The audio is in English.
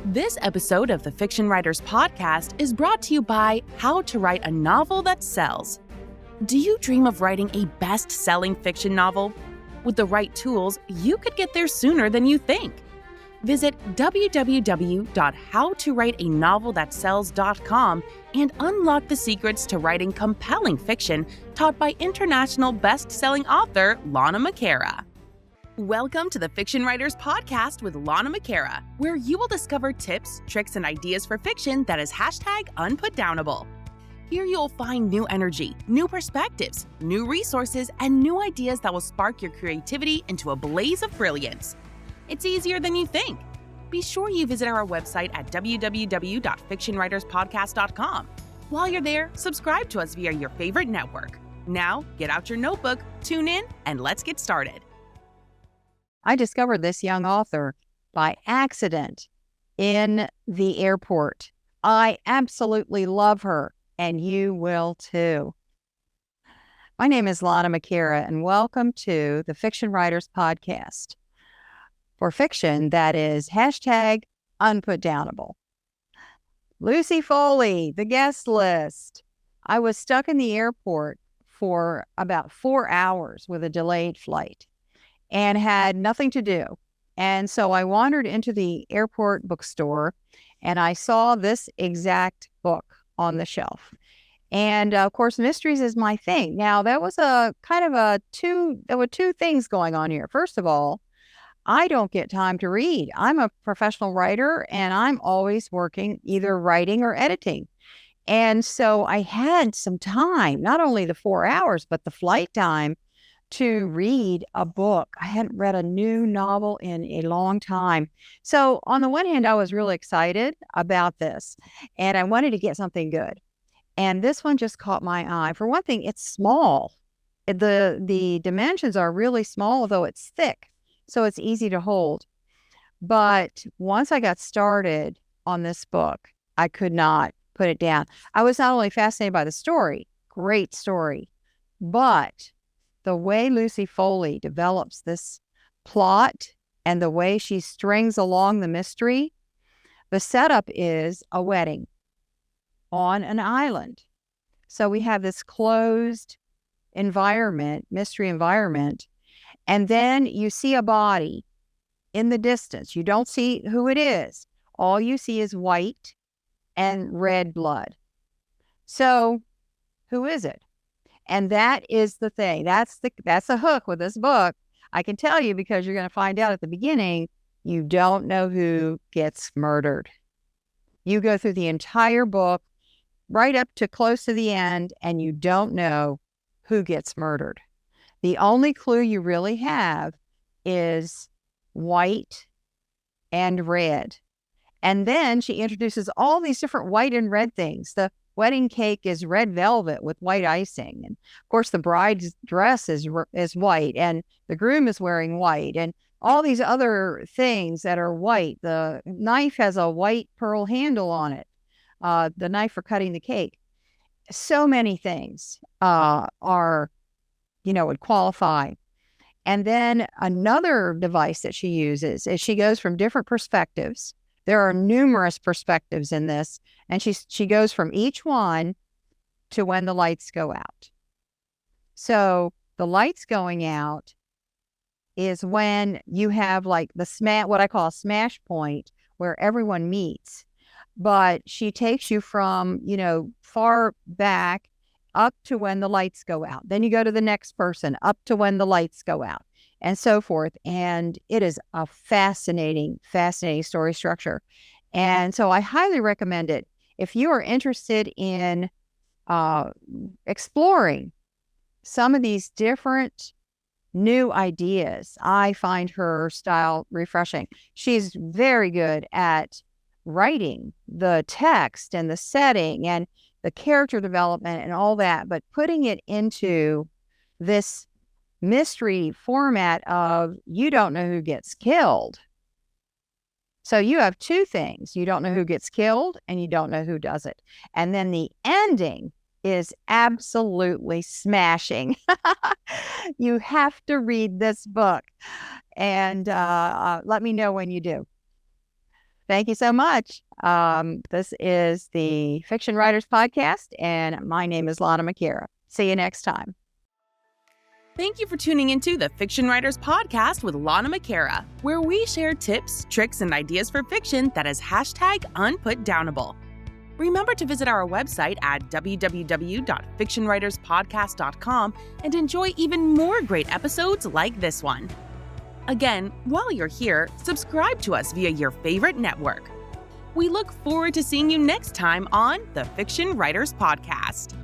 This episode of the Fiction Writers Podcast is brought to you by How to Write a Novel That Sells. Do you dream of writing a best-selling fiction novel? With the right tools, you could get there sooner than you think. Visit www.howtowriteanovelthatsells.com and unlock the secrets to writing compelling fiction taught by international best-selling author Lana McAra. Welcome to the Fiction Writers Podcast with Lana McAra, where you will discover tips, tricks, and ideas for fiction that is #unputdownable. Here you'll find new energy, new perspectives, new resources, and new ideas that will spark your creativity into a blaze of brilliance. It's easier than you think. Be sure you visit our website at www.fictionwriterspodcast.com. While you're there, subscribe to us via your favorite network. Now, get out your notebook, tune in, and let's get started. I discovered this young author by accident in the airport. I absolutely love her, and you will too. My name is Lana McAra, and welcome to the Fiction Writers Podcast for fiction that is #unputdownable. Lucy Foley, the guest list. I was stuck in the airport for about 4 hours with a delayed flight and had nothing to do. And so I wandered into the airport bookstore and I saw this exact book on the shelf. And of course, mysteries is my thing. Now, there were two things going on here. First of all, I don't get time to read. I'm a professional writer and I'm always working, either writing or editing. And so I had some time, not only the 4 hours, but the flight time to read a book. I hadn't read a new novel in a long time. So on the one hand, I was really excited about this and I wanted to get something good. And this one just caught my eye. For one thing, it's small. The dimensions are really small, although it's thick. So it's easy to hold. But once I got started on this book, I could not put it down. I was not only fascinated by the story, great story, but the way Lucy Foley develops this plot and the way she strings along the mystery. The setup is a wedding on an island. So we have this closed environment, mystery environment, and then you see a body in the distance. You don't see who it is. All you see is white and red blood. So who is it? And that is the thing. That's the hook with this book. I can tell you because you're going to find out at the beginning, you don't know who gets murdered. You go through the entire book right up to close to the end, and you don't know who gets murdered. The only clue you really have is white and red. And then she introduces all these different white and red things. The wedding cake is red velvet with white icing. And of course, the bride's dress is white and the groom is wearing white and all these other things that are white. The knife has a white pearl handle on it, the knife for cutting the cake. So many things would qualify. And then another device that she uses is she goes from different perspectives. There are numerous perspectives in this, and she goes from each one to when the lights go out. So the lights going out is when you have like what I call a smash point where everyone meets. But she takes you from, far back up to when the lights go out. Then you go to the next person up to when the lights go out and so forth. And it is a fascinating, fascinating story structure. And so I highly recommend it. If you are interested in exploring some of these different new ideas, I find her style refreshing. She's very good at writing the text and the setting and the character development and all that, but putting it into this mystery format of you don't know who gets killed. So you have two things. You don't know who gets killed and you don't know who does it. And then the ending is absolutely smashing. You have to read this book and let me know when you do. Thank you so much. This is the Fiction Writers Podcast, and my name is Lana McAra. See you next time. Thank you for tuning into the Fiction Writers Podcast with Lana McAra, where we share tips, tricks, and ideas for fiction that is #unputdownable. Remember to visit our website at www.fictionwriterspodcast.com and enjoy even more great episodes like this one. Again, while you're here, subscribe to us via your favorite network. We look forward to seeing you next time on the Fiction Writers Podcast.